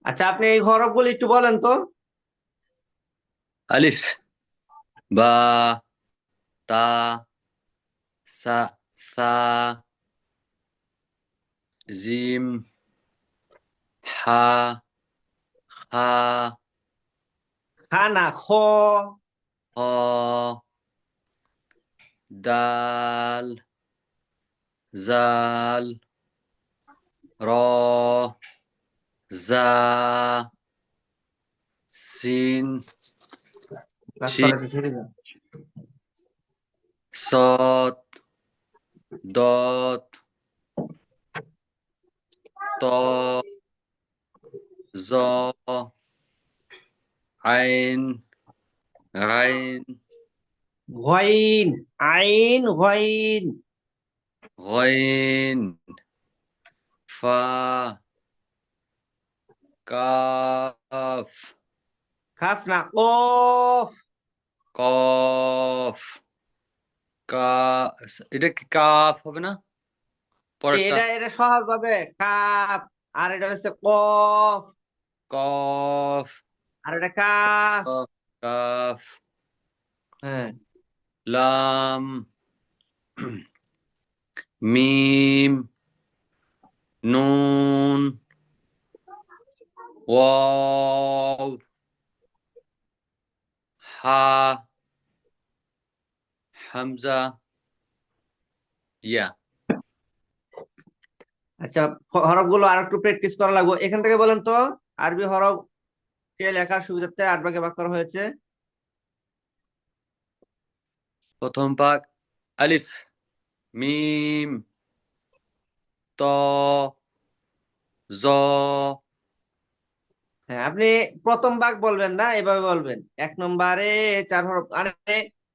আচ্ছা, আপনি এই হরফগুলো একটু বলেন তো। আলিফ, বা, তা, সা, সা, জিম, হা, খা, খানা খ। হ, দাল, জাল, র, জা, সিন, শিন, গাছপালা ছেড়ে দাও। সত, দত, ত, জ, আইন, গাইন, গইন। আইন গইন। গইন, ফা, কাফ, কাফ না কফ। কফ, কা, এটা কি কাফ হবে না? পরেরটা এটা এটা সহজ হবে। কাফ। আর এটা হচ্ছে কফ। কফ, আর এটা কাফ। কফ, কাফ, হ্যাঁ। লাম, মিম, নুন, ওয়াও, হা, হামজা, ইয়া। আচ্ছা, হরফগুলো আর একটু প্র্যাকটিস করা লাগবে। এখান থেকে বলেন তো, আরবি হরফ কে লেখার সুবিধার্থে 8 ভাগে ভাগ করা হয়েছে। প্রথম পাক আলিফ, মিম, ত, জ, হ্যাঁ, আপনি প্রথম ভাগ বলবেন না, এভাবে বলবেন। 1 নম্বরে 4 হরফ, মানে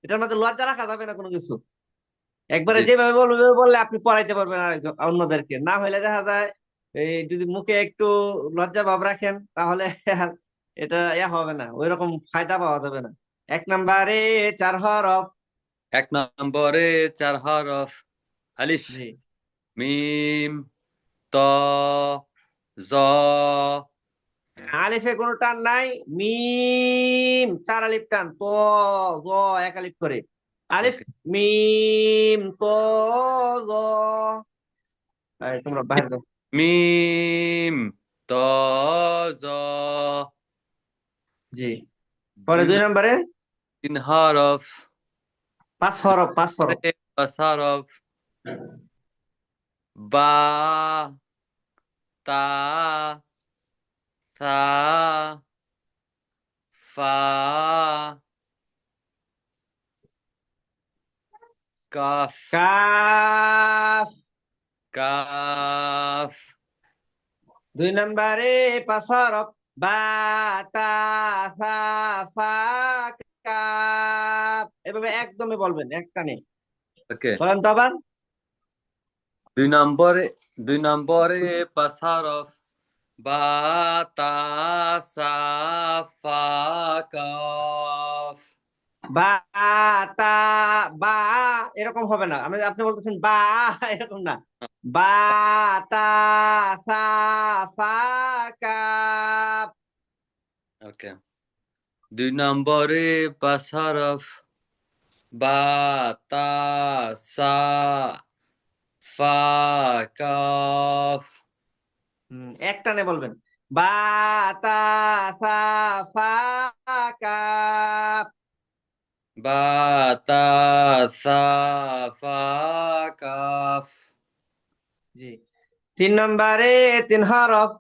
এটার মধ্যে লজ্জা রাখা যাবে না কোনো কিছু। একবারে জি, যেভাবে বলবে ওইভাবে বললে আপনি পড়াইতে পারবেন আরেকজন অন্যদেরকে। না হলে দেখা যায় এই যদি মুখে একটু লজ্জা ভাব রাখেন তাহলে আর এটা হবে না, ওই রকম ফায়দা পাওয়া যাবে না। 1 নম্বরে 4 হরফ। এক নম্বরে চার হরফ আলিফ, জি। মিম, ত, জ, আলিফে কোনো টান নাই। মিম 4 আলিফ টান। তো জ 1 আলিফ করে। আলিফ ওকে, মিম তো জ। এই, তোমরা বাইরে দাও। মিম, ত, জ, জি। পরে দুই 2 নম্বরে তিন হরফ 5 হরফ। 5 হরফ। পাঁচ হরফ বা, তা, সা, ফা, কাফ, কাফ। কাফ, 2 নম্বরে 5 হরফ। বা তা সা ফা কাফ। এভাবে একদমই বলবেন, একটানে ওকে। বলেন তো আবার। দুই নম্বরে দুই নম্বরে পাঁচ হরফ বা, তা, সা, ফা, কাফ। বা তা বা এরকম হবে না, আপনি বলতেছেন বা এরকম না। বা তা সা ফা কাফ। ওকে। দুই নম্বরে পাঁচ হরফ বা, তা, সা, ফা, কাফ। একটানে বলবেন। বা তা সা ফা কাফ। বা, তা, সা, ফা, কাফ। জি। 3 নম্বরে 3 হরফ।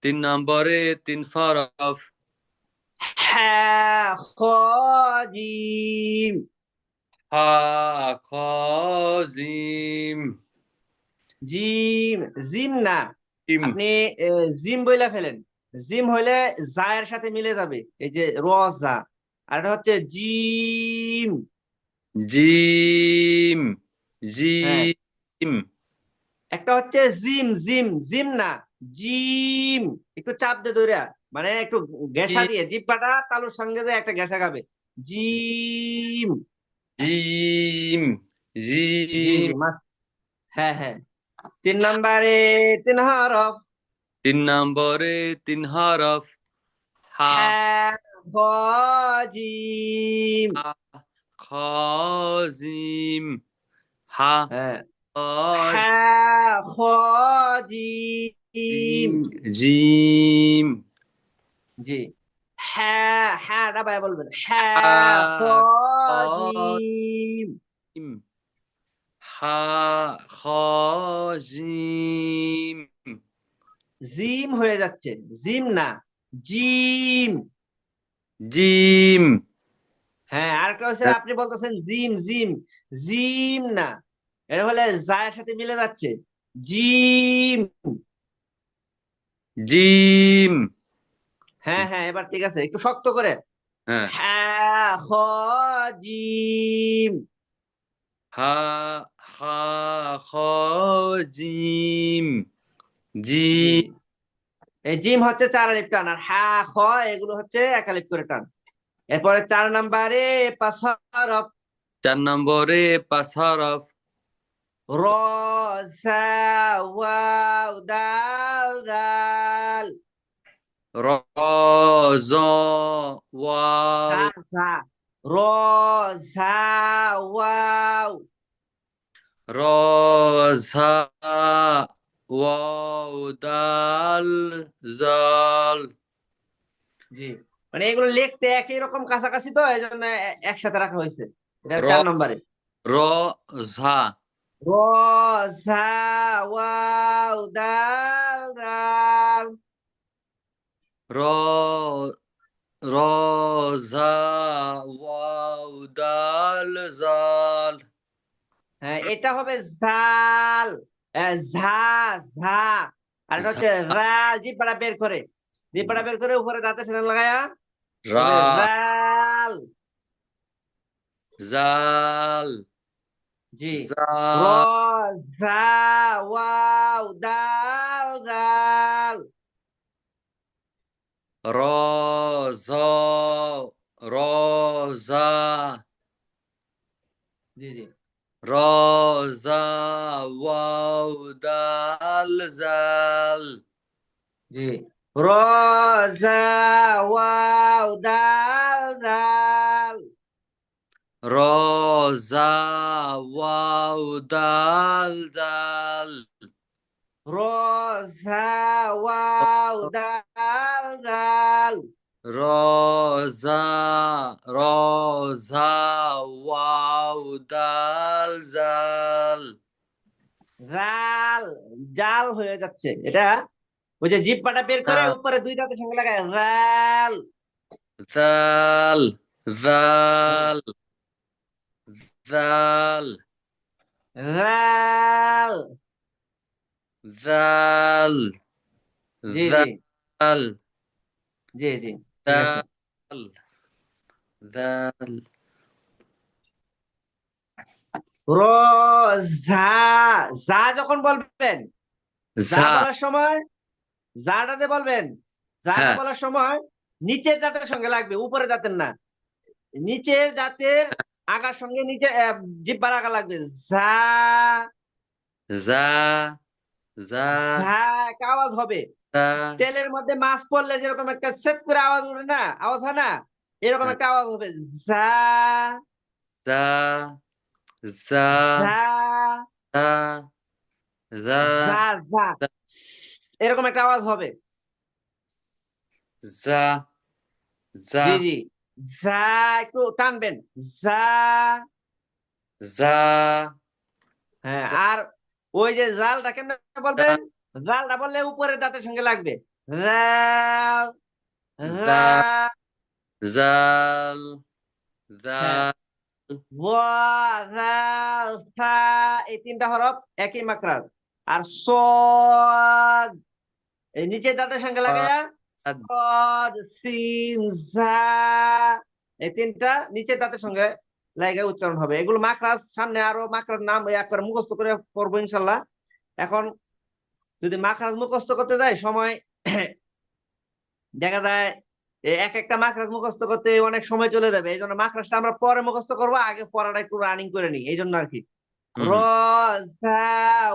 তিন নম্বরে তিন হরফ হ্যাঁ খ জিম। হা, খ, জিম, জিম। জিম না, ইম, আপনি জিম বইলা ফেলেন। জিম হইলে জায়ের সাথে মিলে যাবে, এই যে র জা। আর এটা হচ্ছে জিম। জিম, হ্যাঁ। জিম, একটা হচ্ছে জিম। জিম জিম না, জিম। একটু চাপ দে ধইরা, মানে একটু ঘেঁষা দিয়ে জিব্বাটা তালুর সঙ্গে দিয়ে একটা ঘেঁষা খাবে। জিম। জিম, জি জিম। জি হ্যাঁ হ্যাঁ। 3 নম্বরে 3 হরফ। তিন নম্বরে তিন হরফ হা হ্যাঁ খ জিম। হা খ জিম হা হ্যাঁ খ হ্যাঁ খ জিম। জিম জি। হ্যাঁ হ্যাঁ ডাবায় বলবেন, হ্যাঁ খ হা খ জিম। জিম হা খ জিম জিম হয়ে যাচ্ছে, জিম না, জিম। জিম হ্যাঁ আর একটা হচ্ছে আপনি বলতেছেন জিম জিম, জিম না, এটা হলে জায়ের সাথে মিলে যাচ্ছে, জিম। জিম হ্যাঁ হ্যাঁ এবার ঠিক আছে, একটু শক্ত করে। হ্যাঁ হ্যাঁ খ জিম। হা হা খ জিম জি জিম জি। এই জিম হচ্ছে 4 আলিফ টান, আর হ্যাঁ খ এগুলো হচ্ছে 1 আলিফ করে টান। এরপরে 4 নম্বরে 5 হরফ। 4 নম্বরে 5 হরফ র সা ওয়াও দাল দাল। র জ ওয়াও সা সা র সা ওয়াও। র ঝা ওয়াও দাল জাল জি, মানে এগুলো লিখতে একই রকম কাছাকাছি, তো এই জন্য একসাথে রাখা হয়েছে। এটা র 4 নম্বরে। র ঝা র সা ওয়াও দাল দাল। র র ঝা ওয়াও দাল জাল হ্যাঁ এটা হবে ঝাল, ঝা ঝা। আর এটা ঝা হচ্ছে রাল, জিব্বাটা বের করে, জিব্বাটা বের করে উপরে দাঁতে সেখানে লাগায়া রা হবে রাল। জাল জি। র জাল ঝা ওয়াও দাল দাল। র জ র জা জি জি। র জা ওয়াও দাল জাল জি। র জা ওয়াও দাল দাল। র জা ওয়াও দাল জাল র জা ওয়াও দাল দাল। র জা র জা ওয়াও দাল জাল জাল, জাল হয়ে যাচ্ছে এটা। ওই যে জিব্বাটা বের করে উপরে 2 দাঁতের সঙ্গে লাগায় জাল। জাল জাল জাল জাল। জাল জি জি। জাল জি জি। ঠিক আছে। জাল জাল র ঝা, যা যখন বলবেন, যা ঝা বলার সময় যাটাতে বলবেন, যাটা হ্যাঁ বলার সময় নিচের দাঁতের সঙ্গে লাগবে, উপরে দাঁতের না। নিচের দাঁতের আগার সঙ্গে নিচে জিহ্বার আগা লাগবে। যা, যা যা যা একটা আওয়াজ হবে। যা তেলের মধ্যে মাছ পড়লে যেরকম একটা সেট করে আওয়াজ উঠে না, আওয়াজ হয় না, এরকম একটা আওয়াজ হবে। যা যা যা যা যা যা যা যা, এরকম একটা আওয়াজ হবে। যা যা জি জি। যা, একটু টানবেন, যা। যা হ্যাঁ আর ওই যে জালটা কেমনে বলবেন, জালটা বললে উপরের দাঁতের সঙ্গে লাগবে। জাল, যা জাল। জাল হ্যাঁ জাল ওয়া জাল সা, এই 3টা হরফ একই মাকরার। আর সদ, এই নিচের দাঁতের সঙ্গে লাগাইয়া সদ সিন জা, এই 3টা নিচের দাঁতের সঙ্গে লাগে উচ্চারণ হবে। এগুলো মাকরাজ, সামনে আরো মাকরার নাম একবার মুখস্থ করে পড়বো ইনশাল্লাহ। এখন যদি মাখরাজ মুখস্থ করতে যাই সময় দেখা যায় এক একটা মাখরাজ মুখস্থ করতে অনেক সময় চলে যাবে, এই জন্য মাখরাজটা আমরা পরে মুখস্থ করবো, আগে পড়াটা একটু রানিং করে নিই, এই জন্য আর কি। র হুম সা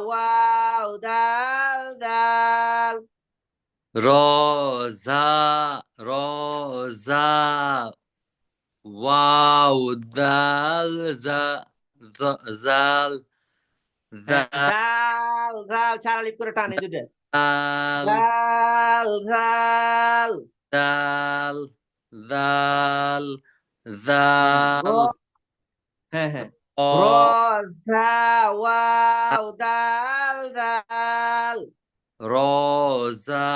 ওয়াও দাল দাল। রোজা, রোজা, ওয়াও, দাল, জাল, হ্যাঁ, জাল জাল চার আলিফ করে টান, এই দুটো। দাল, জাল জাল। দাল, দাল, র, দাল, হ্যাঁ হ্যাঁ, র, র, জা, ওয়াও, দাল দাল। রোজা,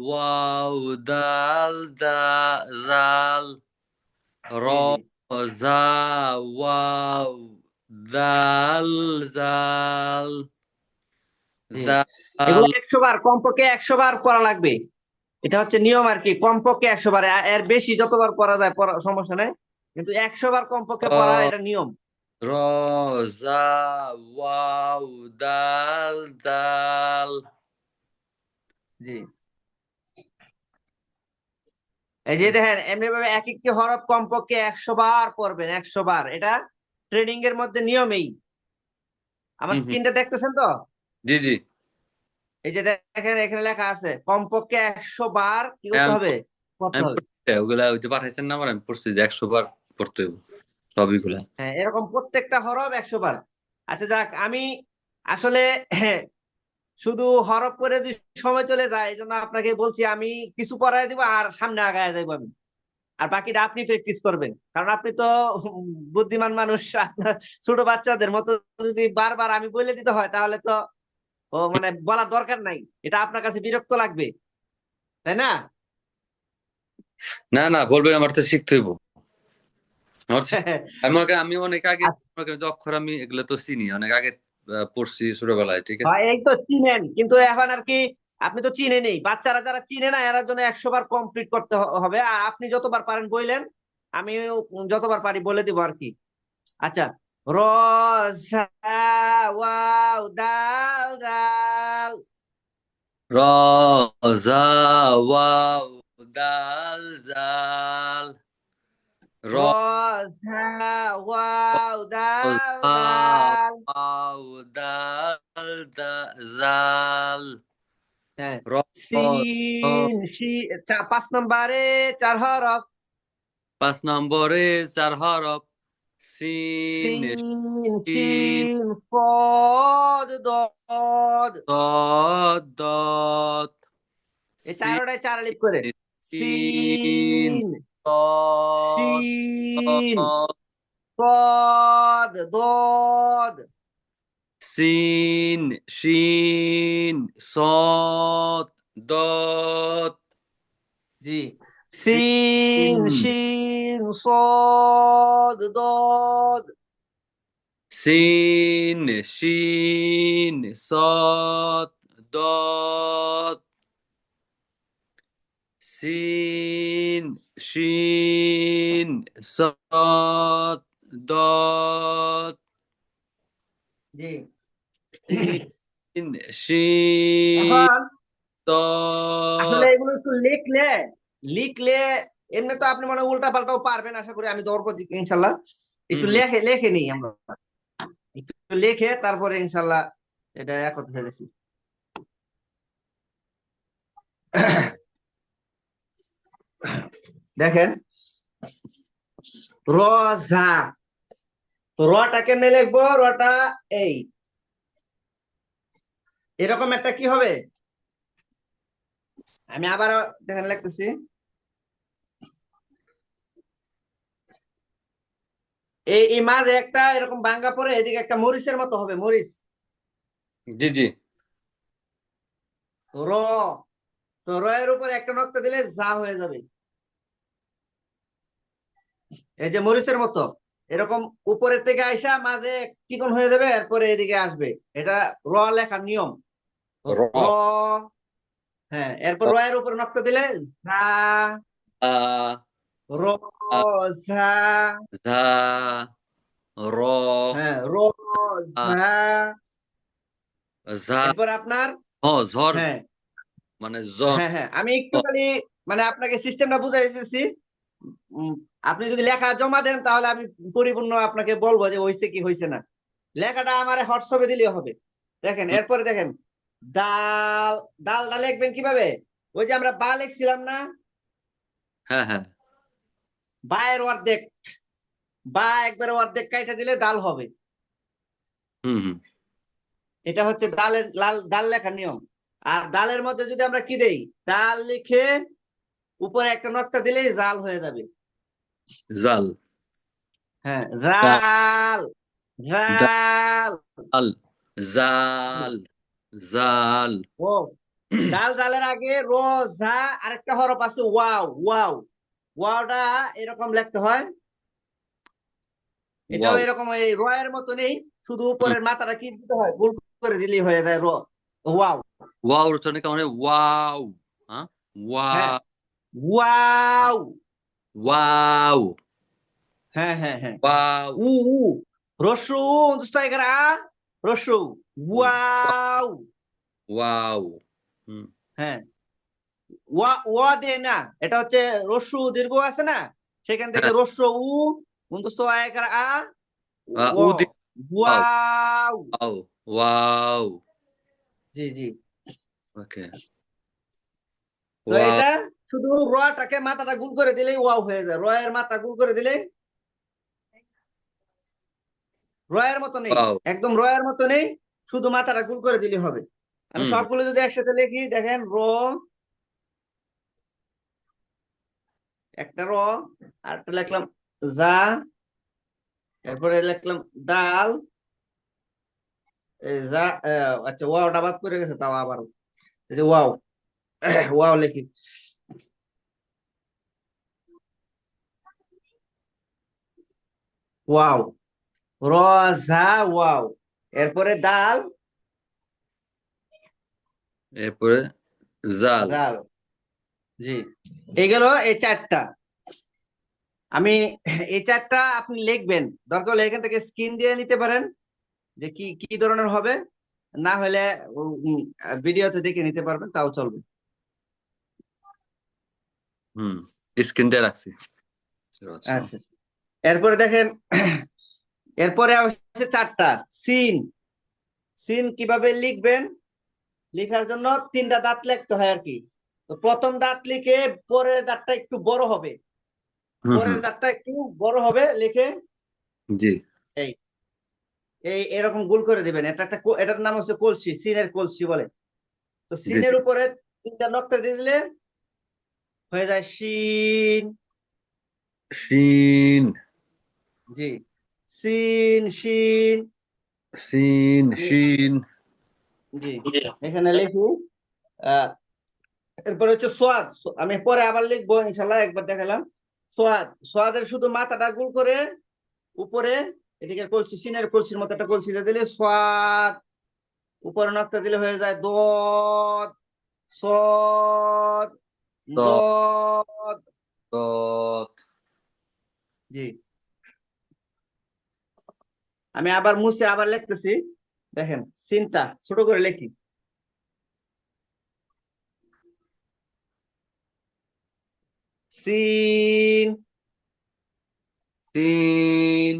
ওয়াও, দাল, জাল, জি জি রোজা, ওয়াও, দাল, জাল, জি, দাল, এগুলো 100 বার, কমপক্ষে 100 বার করা লাগবে। এটা হচ্ছে নিয়ম আর কি, কমপক্ষে 100 বার। এর বেশি যতবার পড়া যায় পড়া সমস্যা নাই, কিন্তু 100 বার কমপক্ষে পড়ার এটা নিয়ম। রোজা, ওয়াও, দাল, দাল। জি, এই যে দেখেন এমনি ভাবে এক একটি হরফ কমপক্ষে 100 বার পড়বেন, 100 বার। এটা ট্রেনিং এর মধ্যে নিয়মেই। আমার হুম হুম, স্ক্রিনটা দেখতেছেন তো? জি জি। এই যে দেখেন এখানে লেখা আছে কমপক্ষে 100 বার কি করতে আমি হবে, পড়তে আমি হবে। পড়ছি, ওগুলা ওই যে পাঠাইছেন না আমার, আমি পড়ছি যে 100 বার পড়তে হবে সবইগুলা। হ্যাঁ, এরকম প্রত্যেকটা হরফ 100 বার। আচ্ছা যাক, আমি আসলে শুধু হরফ করে যদি সময় চলে যায়, এই জন্য আপনাকে বলছি আমি কিছু পড়াই দিব আর সামনে আগায় যাবো আমি। আর বাকিটা আপনি প্র্যাকটিস করবেন, কারণ আপনি তো বুদ্ধিমান মানুষ। আপনার ছোট বাচ্চাদের মতো যদি বারবার আমি বলে দিতে হয়, তাহলে তো ও মানে বলার দরকার নাই, এটা আপনার কাছে বিরক্ত লাগবে, তাই না? না না, বলবেন, আমার তো শিখতে হইব। আমার তো আমি অনেক আগে মনে করেন যে অক্ষর আমি এগুলো তো চিনি, অনেক আগে পড়ছি ছোটবেলায়, ঠিক আছে। হয়, এই তো চিনেন, কিন্তু এখন আর কি আপনি তো চিনেনই, বাচ্চারা যারা চিনে না এর জন্য 100 বার কমপ্লিট করতে হবে। আর আপনি যতবার পারেন বললেন, আমি যতবার পারি বলে দিব আর কি। আচ্ছা, র, ঝা, ওয়াও, দাল দাল। রোজা, ওয়াও, দাল, জাল, র, ঝা, ওয়াও, দাল রোজা, দাল। ওয়াও, দাল, জাল, হ্যাঁ, রোজা। সিন 5 নম্বরে 4 হরফ। 5 নম্বরে 4 হরফ। সিন, সিন শিন, শিন ফদ দদ। দদ, দদ, এই সিন, চারোটায় চার আলিফ করে। শিন, সিন দদ, শিন দদ, ফদ দদ। সিন, শিন, সদ, দদ, জি, সিন সিন, শিন সদ দদ। সিন, শিন, সদ, দদ, সিন, শিন, সদ, দদ, জি, সিন, শিন, এখন আসলে দদ। এগুলো একটু লিখলে, লিখলে এমনি তো আপনি মনে হয় উল্টা পাল্টাও পারবেন, আশা করি আমি দৌড় করছি ইনশাল্লাহ। হুম একটু হুম। লেখে লেখে নিই আমরা, একটু লেখে তারপরে ইনশাল্লাহ এটা করতে চাইছি। দেখেন, রোজা, তো রটা কেমনে লিখবো? রটা এই এরকম একটা কি হবে, আমি আবার দেখেন লিখতেছি। এই মাঝে একটা এরকম ভাঙ্গা পড়ে, এদিকে একটা মরিচের মতো হবে, মরিচ। জি জি। র, তো র এর উপরে একটা নক্তা দিলে যা হয়ে যাবে, এই যে মরিচের মতো এরকম উপরের থেকে আইসা মাঝে চিকন হয়ে যাবে, এরপরে এদিকে আসবে। এটা র লেখার নিয়ম। র, র, হ্যাঁ, এরপর র এর উপরে নক্তা দিলে যা, আ, র, আ, যা। ঝা, র, হ্যাঁ, র, আ, যা। ঝা, এরপর আপনার, ঝড়, হ্যাঁ মানে হ্যাঁ হ্যাঁ, আমি একটু খালি মানে আপনাকে সিস্টেমটা বুঝাই দিতেছি। উম, আপনি যদি লেখা জমা দেন তাহলে আমি পরিপূর্ণ আপনাকে বলবো যে হয়েছে কি হয়েছে না। লেখাটা আমার হোয়াটসঅ্যাপে দিলে হবে। দেখেন এরপরে দেখেন, দাল, দালটা লিখবেন কিভাবে? ওই যে আমরা বা লিখছিলাম না, হ্যাঁ হ্যাঁ বা এর অর্ধেক, বা একবারে অর্ধেক কাইটা দিলে ডাল হবে। হুম হুম এটা হচ্ছে ডালের ডাল লেখার নিয়ম। আর ডালের মধ্যে যদি আমরা কি দেই, ডাল লিখে উপরে একটা নকটা দিলেই জাল হয়ে যাবে। জাল হ্যাঁ, দা- জাল, জাল। জাল জাল জাল ও, ডাল জালের আগে র, ঝা, আরেকটা হরফ আছে ওয়াও, ওয়াও। ওয়াওটা এরকম লিখতে হয়। এটাও ওয়াও এরকম এই র এর মতো নেই, শুধু উপরের মাথাটা কি দিতে হয়, গোল করে দিলেই হয়ে যায় র, ওয়াও। ওয়াও উচ্চারণে কেমন হয়? ওয়াও হ্যাঁ হ্যাঁ, ওয়াও ওয়াও। ওয়াও হ্যাঁ হ্যাঁ হ্যাঁ। ওয়াও উ, উ, রস্যু উ, দুস্তাই করা আ, রস্যু, ওয়াও। ওয়াও হুম হ্যাঁ, ওয়া, ওয়া দিয়ে না, এটা হচ্ছে রস্যু দীর্ঘ আছে না, সেখান থেকে হ্যাঁ রস্য উ, মুন্দস্ত আয় করা আ, ও, উ দি ওয়াও ওয়াও। ওয়াও ওয়াও জি জি। ওকে তো ওয়াও এটা শুধু রটাকে মাথাটা গুল করে দিলেই ওয়াও হয়ে যায়, র এর মাথা গুল করে দিলে, র এর মতো নেই, ওয়াও একদম র এর মতো নেই, শুধু মাথাটা গুল করে দিলে হবে। আমি হুম সবগুলো যদি একসাথে লিখি, দেখেন র, একটা র, আর একটা লিখলাম যা, এরপরে লিখলাম ডাল, এই যা, আচ্ছা ওয়াওটা বাদ করে গেছে, তাও আবার এই যে ওয়াও, ওয়াও লিখি, ওয়াও, র, যা, ওয়াও, এরপরে ডাল, এরপরে জাল জাল। জি, এই গেল এই চারটা। আমি এই চারটা আপনি লিখবেন, দরকার হলে এখান থেকে স্ক্রিন দিয়ে নিতে পারেন যে কি কি ধরনের হবে, না হলে ভিডিওতে দেখে নিতে পারবেন, তাও চলবে। হুম স্ক্রিন দিয়ে রাখছি আচ্ছা আচ্ছা, এরপরে দেখেন, এরপরে হচ্ছে চারটা সিন। সিন কিভাবে লিখবেন, লেখার জন্য তিনটা দাঁত লিখতে হয় আর কি। তো প্রথম দাঁত লিখে পরের দাঁতটা একটু বড় হবে, হুম পরের হুম দাঁতটা একটু বড় হবে লিখে, জি এই এই এরকম গোল করে দিবেন। এটা একটা এটার নাম হচ্ছে কলসি, সিনের কলসি বলে। তো জি সিনের জি উপরে তিনটা নকটা দিয়ে দিলে হয়ে যায় শিন। শিন জি, সিন, শিন। শিন আমি, শিন জি, এখানে লিখি। আহ এরপরে হচ্ছে সোয়াদ, আমি পরে আবার লিখবো ইনশাল্লাহ, একবার দেখালাম। সোয়াদ, সোয়াদের শুধু মাথাটা গোল করে উপরে, এদিকে কলসি, সিনের কলসির মতো একটা কলসি দিয়ে দিলে সোয়াদ, উপরে নকটা দিলে হয়ে যায় দদ, সদ, ত দদ। ত জি, আমি আবার মুছে আবার লিখতেছি, দেখেন সিনটা ছোট করে লিখি, সিন। তিন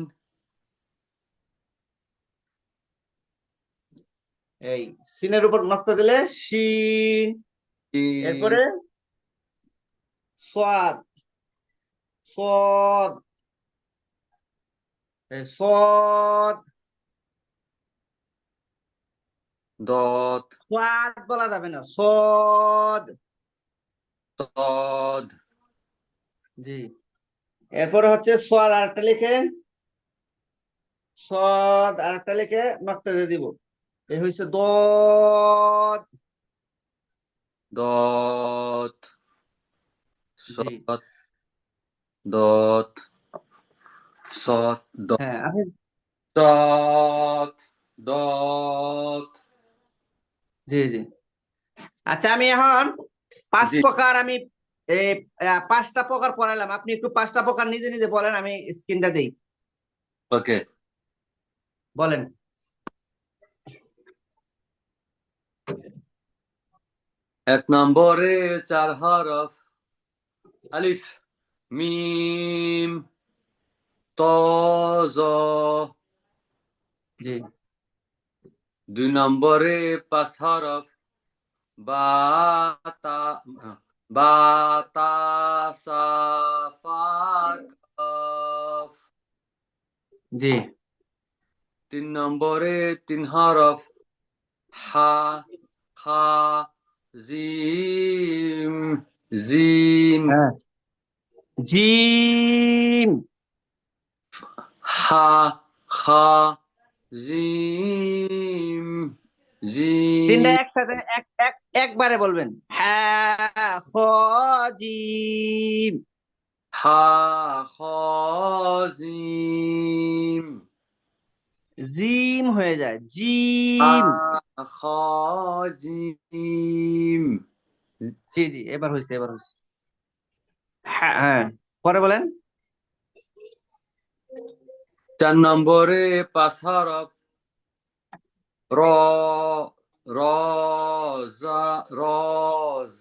এই সিনের উপর নকটা দিলে শিন। তিন এরপরে সোয়াদ, সদ, সদ, দত সোয়াদ বলা যাবে না, সদ। তদ জি, এরপরে হচ্ছে সোয়াদ আরেকটা লিখে, সদ আরেকটা লিখে নকটা দিয়ে দিব, এই হয়েছে দদ। দত জি, সত দত সত দত হ্যাঁ আপনি, সত দত জি জি। আচ্ছা, আমি এখন পাঁচ জি প্রকার আমি এই পাঁচটা প্রকার পড়ালাম, আপনি একটু পাঁচটা প্রকার নিজে নিজে বলেন, আমি স্ক্রিনটা দেই, ওকে বলেন। এক নম্বরে চার হরফ আলিফ মিম ত জ জি, দুই নম্বরে পাঁচ হরফ বাতা বাতাসা ফাকাফ। জি 3 নম্বরে 3 হরফ হা খা জিম জিম হ্যাঁ জিম হা খা জিম তিনটা জিম একসাথে একবারে বলবেন, হ্যাঁ খ জিম। হা খ জিম জিম হয়ে যায়, হা জিম। খ জিম। জি জি, এবার হয়েছে, এবার হয়েছে। হ্যাঁ হ্যাঁ, পরে বলেন। 4 নম্বরে 5 হরফ র র জা র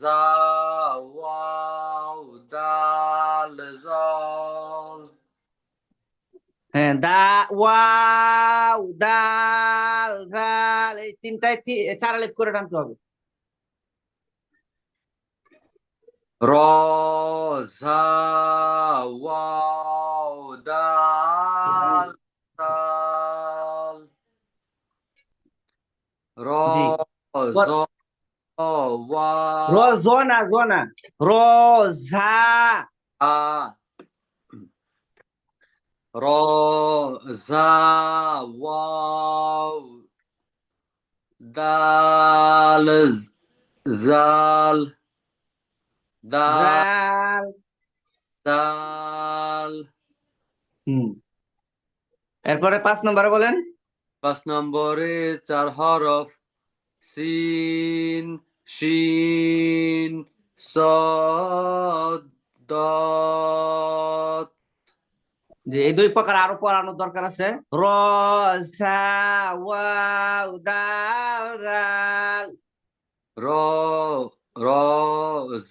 জা ওয়াও দাল জল। হ্যাঁ, দা ওয়াও দাল জাল, এই তিনটায় চার আলিফ করে টানতে হবে। র জা ওয়াও দাল জাল। র জি, জ র ওয়া জ না, জ না, র ঝা। আ র জা ওয়াও দাল জাল দা জাল। দাল। হুম, এরপরে 5 নম্বরে বলেন। 5 নম্বরে 4 হরফ সিন শিন সদ দত। যে এই দুই প্রকার আরো পড়ানোর দরকার আছে। র ঝা ওয়াও দাল জাল। র র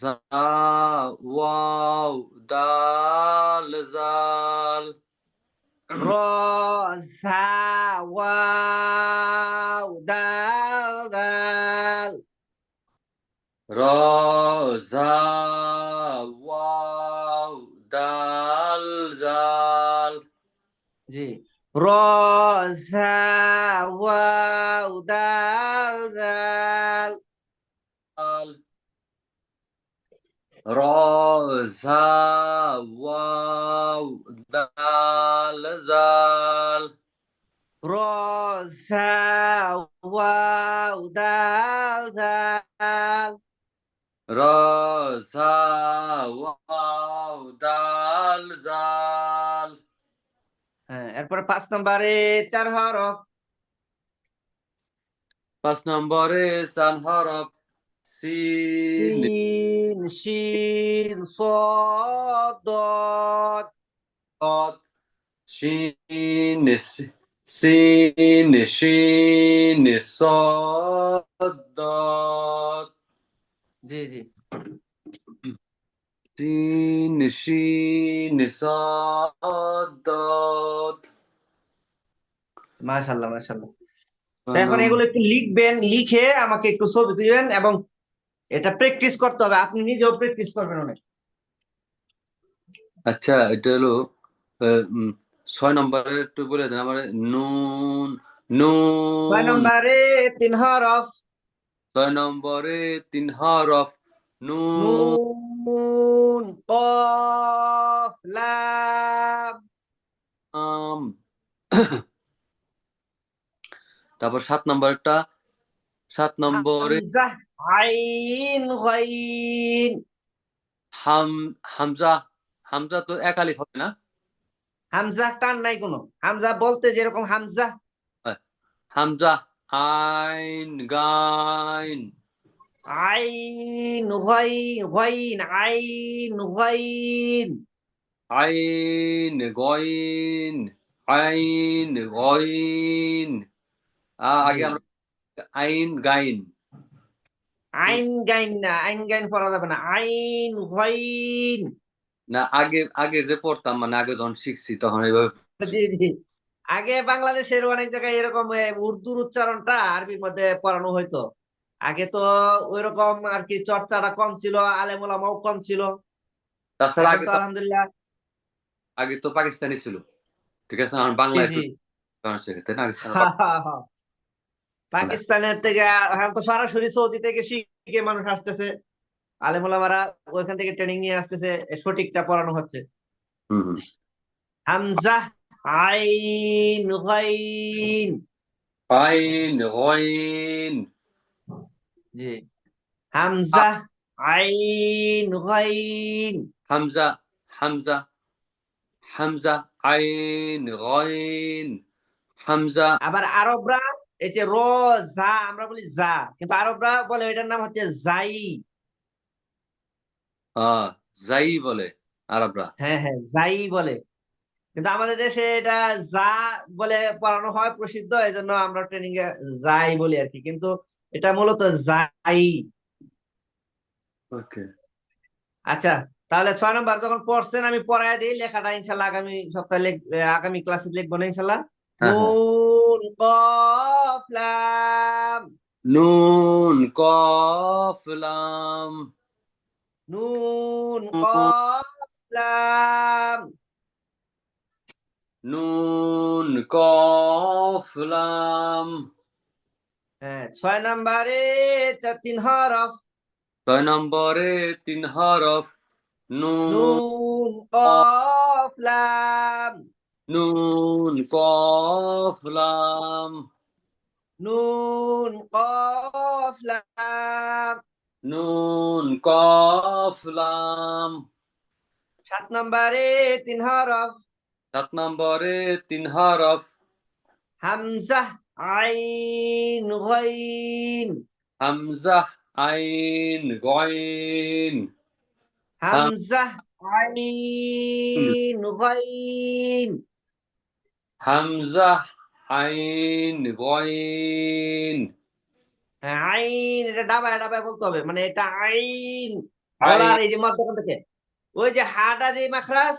জা ওয়াও দাল জাল। র ঝা ওয়াও দাল জাল। র জা ওয়াও দাল জাল। জি, র ঝা ওয়াও দাল জাল। র জা ওয়াও দাল জাল। র ঝা ওয়াও দাল জাল। র জা ওয়াও দাল জাল। হ্যাঁ, এরপরে 5 নম্বরে 4 হরফ। 5 নম্বরে 4 হরফ সিন সিন শিন صاد ضاد। কত শিন সিন শিন সদ দত। জি জি, সিন শিন সদ দত। মাশাল্লাহ মাশাল্লাহ। তো এখন বানাম। এগুলো একটু লিখবেন, লিখে আমাকে একটু ছবি দিবেন, এবং এটা প্র্যাকটিস করতে হবে, আপনি নিজেও প্র্যাকটিস করবেন অনেক। আচ্ছা এটা হলো আহ, উম, 6 নম্বরে একটু বলে দেন আমার নুন ছয় নুন। নম্বরে 3 হরফ। 6 নম্বরে 3 হরফ নুন। নুন কফ লাম। তারপর 7 নম্বরটা 7 নম্বরে হামজা আইন গাইন। হাম হামজা হামজা তো এক আলিফ হবে না? হামজা টান নাই কোনো, হামজা বলতে যেরকম হামজা। আহ, হামজা আইন গাইন আইন গাইন গাইন আইন গাইন। আইন গইন আইন গইন। জি, আগে আমরা আইন গাইন আইন গাইন না, আইন গাইন পড়া যাবে না, আইন গাইন। না আগে আগে যে পড়তাম মানে আগে যখন শিখছি তখন এইভাবে জি শিখছি। জি, আগে বাংলাদেশের অনেক জায়গায় এরকম উর্দুর উচ্চারণটা আরবির মধ্যে পড়ানো হইতো। আগে তো ওইরকম আর কি চর্চাটা কম ছিল, আলেম ওলামাও কম ছিল। তাছাড়া এখন আগে তো তো আলহামদুলিল্লাহ। আগে তো পাকিস্তানি ছিল, ঠিক আছে, আমার বাংলা জি একটু জি। সমস্যা, তাই না? হা, হা, হা। পাকিস্তানের থেকে এখন তো সরাসরি সৌদি থেকে শিখে মানুষ আসতেছে, আলেম ওলামারা ওইখান থেকে ট্রেনিং নিয়ে আসতেছে, সঠিকটা পড়ানো হচ্ছে। হুম হুম। হামজা, আইন, গাইন। আইন গইন। জি। হামজা, আইন, গাইন। হামজা, হামজা, হামজা, আইন গইন, হামজা। আবার আরবরা এই যে র, যা আমরা বলি যা, কিন্তু আরবরা বলে এটার নাম হচ্ছে জাই। যাই বলে আরবরা। হ্যাঁ হ্যাঁ, জাই বলে। কিন্তু আমাদের দেশে এটা যা বলে পড়ানো হয়, প্রসিদ্ধ, এই জন্য আমরা ট্রেনিং এ যাই বলি আর কি, কিন্তু এটা মূলত যাই। ওকে। আচ্ছা, তাহলে 6 নম্বর যখন পড়ছেন আমি পড়ায় দিই, লেখাটা ইনশাল্লাহ আগামী সপ্তাহে আগামী ক্লাসে লিখবো না ইনশাল্লাহ। হ্যাঁ হ্যাঁ। নুন কফ লাম। নুন কফ লাম। নুন কফ লাম। নুন কফ লাম। হ্যাঁ, 6 নম্বরে 3 হরফ। 6 নম্বরে 3 হরফ। নুন নুন কফ লাম। নুন কফ লাম। নুন কফ লাম। নুন কফ লাম। 7 নম্বরে 3 হরফ। 7 নম্বরে 3 হরফ। হামজা, আইন, গাইন। হামজা, আইন গইন। হামজা, আইন, গাইন। হামজা, আইন গইন। হ্যাঁ, আইন এটা ডাবায় ডাবায় বলতে হবে, মানে এটা আইন আইন। গলার এই যে মধ্যখান থেকে, ওই যে হাটা যে মাখরাজ,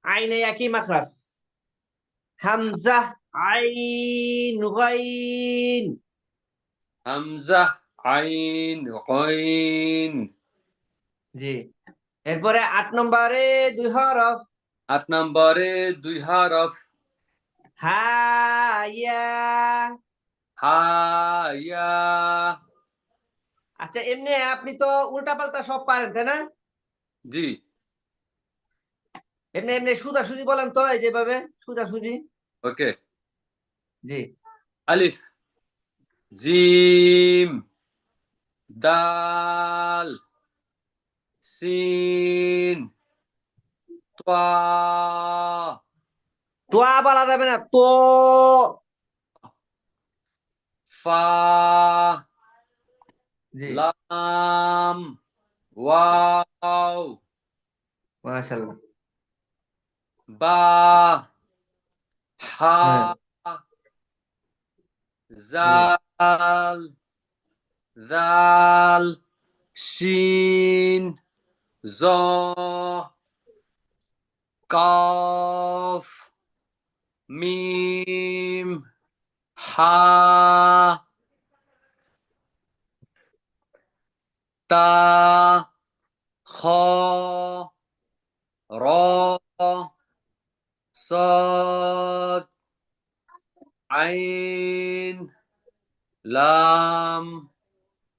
আইনে একই মাখরাজ। হামজা, আইন, গাইন। হামজা, আইন গইন। জি। এরপরে 8 নম্বরে 2 হরফ। 8 নম্বরে 2 হরফ। হা, ইয়া। হা, ইয়া। আচ্ছা, এমনি আপনি তো উল্টা পাল্টা সব পারেন তাই না? জি। এমনি এমনি সুজি বলেন তো, এই যেভাবে সুজি। ওকে। জি। আলিফ, জিম, দাল, সিন, তোয়া, তোয়া বলা যাবে না, তো। ফা, জি। লাম, ওয়াও, মাশাআল্লাহ। বা, হা, হ্যাঁ। জি। জাল, জাল, শিন, জ, কাফ, মিম, হা, তা, খ, র, صاد، আইন, লাম,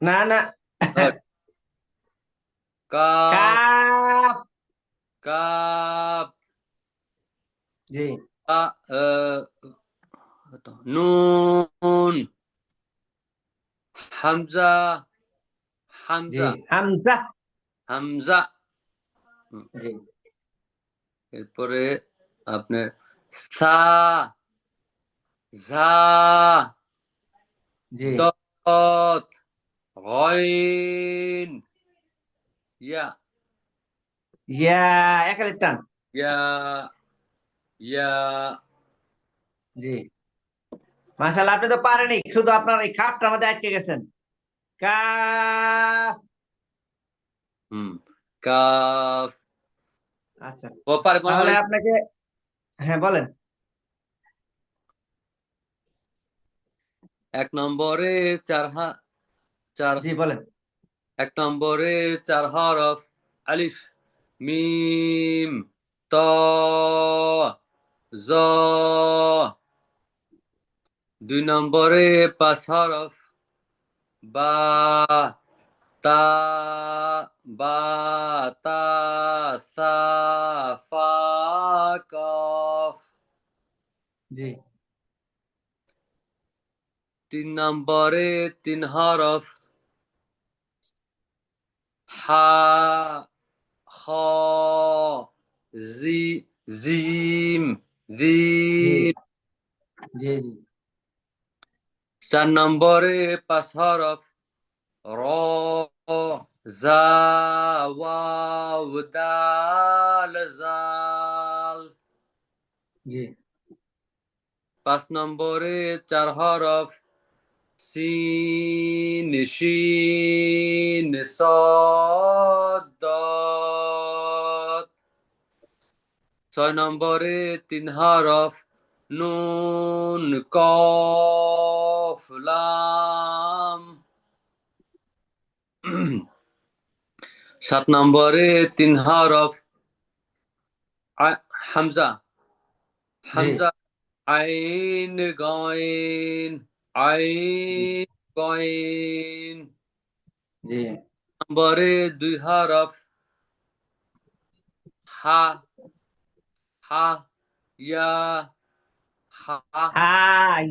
না না। Calf, cup. কাফ, জি নুন, হামজা, জি। হামজা, হামজা। হামজা। জি এরপরে আপনার সা, ঝা, জি। দত, গইন, ইয়া, ইয়া, এক আলিফ টান। ইয়া, ইয়া। জি। মাশাআল্লাহ, আপনি তো পারেনই, শুধু আপনার এই কাপটার মধ্যে আটকে গেছেন। কাফ। হুম। কাফ। আচ্ছা, ও পারে মনে তাহলে হয়। আপনাকে, হ্যাঁ বলেন। 1 নম্বরে 4 হা চার, জি বলেন। 1 নম্বরে 4 হরফ, আলিফ, মিম, ত, জ। 2 নম্বরে 5 হরফ, বা, তা, বা, তা, সা, ফা, কফ। জি 3 নম্বরে 3 হরফ, হা, খ, জি, জিম, জি জিম। জি জি 4 নম্বরে 5 হরফ, র, জা, ওয়াও, দাল, জাল। জি 5 নম্বরে 4 হরফ, সিন, শিন, সদ, দদ। 6 নম্বরে 3 হরফ, নুন, কফ, লাম। 7 নম্বরে 3 হরফ, হামজা, জি হামজা, আইন, গইন, আইন, গইন। জি নম্বরে 2 হরফ, হা, হা, ইয়া, হা, হা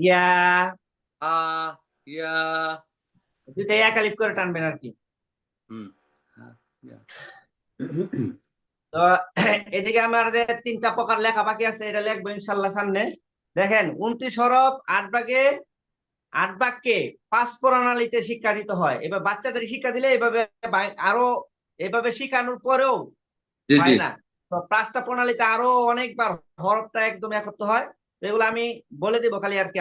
ইয়া, হা, ইয়া। দুইটাই একালিপ করে টানবেন আর কি। হুম, হা, ইয়া। তো এদিকে আমাদের 3টা প্রকার লেখা বাকি আছে, এটা লিখবো ইনশাল্লাহ সামনে। দেখেন 29 হরফ 8 ভাগে 8 ভাগকে 5 প্রণালীতে শিক্ষা দিতে হয়। এবার বাচ্চাদের শিক্ষা দিলে এভাবে আরো এভাবে শিখানোর পরেও জি, জি। হয় না। তো 5টা প্রণালীতে আরো অনেকবার হরফটা একদম এক করতে হয়। তো এগুলো আমি বলে দিব খালি আর কি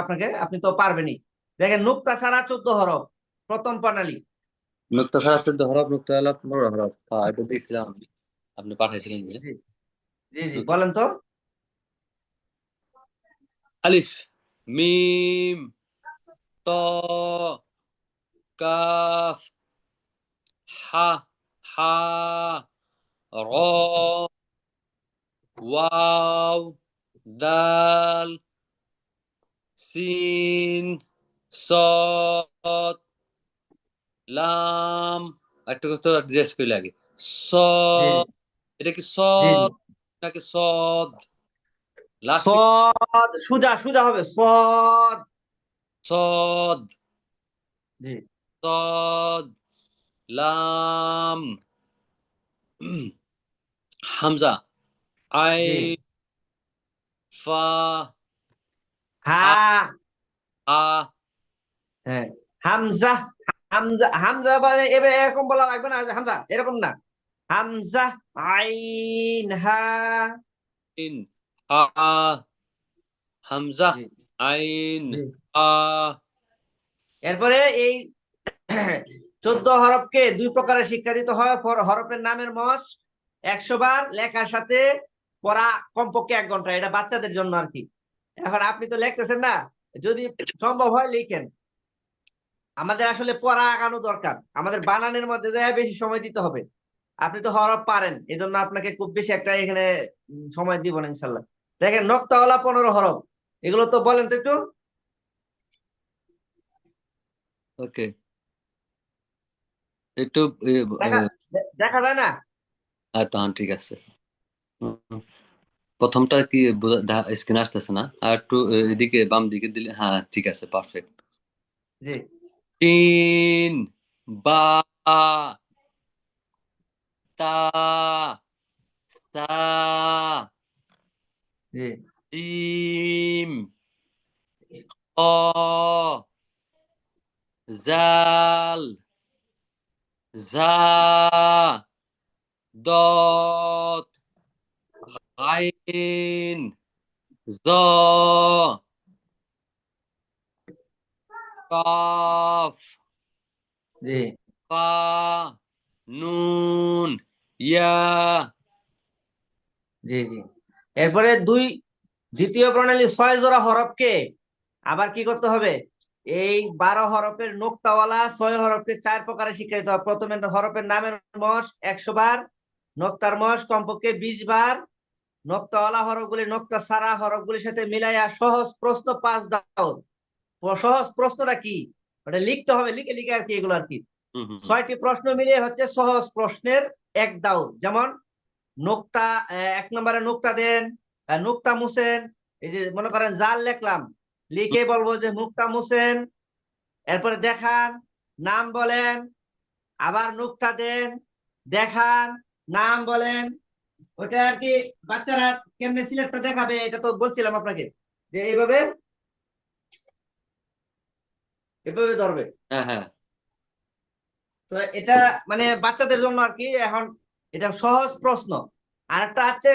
আপনাকে, আপনি তো পারবেনই। দেখেন নুক্তা ছাড়া 14 হরফ, প্রথম প্রণালী। নুক্তা ছাড়া 14 হরফ, নুক্তা আলাপ 15 হরফ। হ্যাঁ, এটা দেখছিলাম আমি। আপনি পাঠাইছিলেন যে। জি জি জি বলেন তো। আলিফ, মিম, ত, কাফ, হা, হা, র, ওয়াও, দাল, সিন, সদ, লাম। একটু তো জিজ্ঞেস করলে আগে। স, জি এটা কি জি জি সদ নাকি সদ? লাস্টে সদ, সুজা সুজা হবে সদ। সদ, জি সদ, লাম, হামজা, জি আইন, ফা, হা, হা, হা। হ্যাঁ হামজা, হামজা হামজা মানে এবার এরকম বলা লাগবে না যে হামজা এরকম না। হামজা, আইন, হা। আইন, হা, হামজা, জি আইন, জি হা। এরপরে এই 14 হরফকে 2 প্রকারে শিক্ষা দিতে হয়। হরফের নামের মস 100 বার, লেখার সাথে পড়া কমপক্ষে 1 ঘন্টা। এটা বাচ্চাদের জন্য আর কি। এখন আপনি তো লিখতেছেন না, যদি সম্ভব হয় লিখেন। আমাদের আসলে পড়া আগানো দরকার, আমাদের বানানের মধ্যে যায় বেশি সময় দিতে হবে। আপনি তো হরফ পারেন, এই জন্য আপনাকে খুব বেশি একটা এখানে সময় দিব না ইনশাল্লাহ। দেখেন নক্তাওয়ালা 15 হরফ, এগুলো তো বলেন তো একটু। ওকে, একটু দেখা দেখা যায় না। তখন ঠিক আছে। হুম। প্রথমটা কি স্ক্রিন আসতেছে না? আর একটু এদিকে বাম দিকে দিলে, হ্যাঁ ঠিক আছে, পারফেক্ট। জি তিন, বা, তা, সা, জি জিম, অ, জাল, জা, দত, আইন, জ, কফ, জি ফা, নুন, ইয়া। জি জি এরপরে দ্বিতীয় প্রণালী 6 জোড়া হরফকে আবার কি করতে হবে, এই 12 হরফের নোক্তাওয়ালা 6 হরফকে 4 প্রকারে শিক্ষা দিতে হবে। প্রথমে হরফের নামের মশ 100 বার, নোক্তার মশ কমপক্ষে 20 বার, নোক্তাওয়ালা হরফগুলি নোক্তা ছাড়া হরফগুলির সাথে মিলাইয়া সহজ প্রশ্ন 5 দাও। সহজ প্রশ্নটা কি ওটা লিখতে হবে, লিখে লিখে আর কি, এগুলো আর কি। 6টি প্রশ্ন মিলিয়ে হচ্ছে সহজ প্রশ্নের 1 দাও। যেমন নোক্তা, 1 নম্বরে নোক্তা দেন, নোক্তা মুছেন। এই যে মনে করেন জাল লিখলাম, লিখে বলবো যে মুক্তা মুছেন, এরপরে দেখান, নাম বলেন, আবার নোক্তা দেন, দেখান, নাম বলেন। ওটা আর কি বাচ্চারা কেমনে সিলেক্টটা দেখাবে এটা তো বলছিলাম আপনাকে, যে এইভাবে এভাবে ধরবে। হ্যাঁ হ্যাঁ তো এটা মানে বাচ্চাদের জন্য আর কি। এখন এটা সহজ প্রশ্ন। আর একটা আছে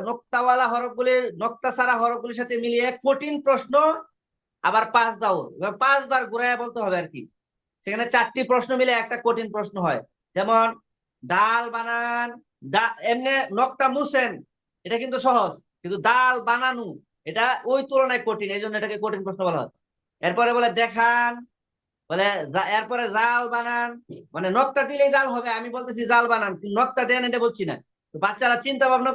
নোক্তাওয়ালা হরফগুলির নোক্তা ছাড়া হরফগুলির সাথে মিলিয়ে কঠিন প্রশ্ন, আবার 5 দাও, 5 বার ঘুরাইয়া বলতে হবে আর কি। সেখানে 4টি প্রশ্ন মিলে একটা কঠিন প্রশ্ন হয়। যেমন ডাল বানান, এমনি নক্তা মুছেন, এটা কিন্তু সহজ, কিন্তু ডাল বানানো এটা ওই তুলনায় কঠিন, এই জন্য এটাকে কঠিন প্রশ্ন বলা হয়। এরপরে বলে দেখান, বলে এরপরে জাল বানান, মানে নকটা দিলেই জাল হবে, আমি বলতেছি জাল বানান, নকটা দেন এটা বলছি না। তো বাচ্চারা চিন্তা ভাবনা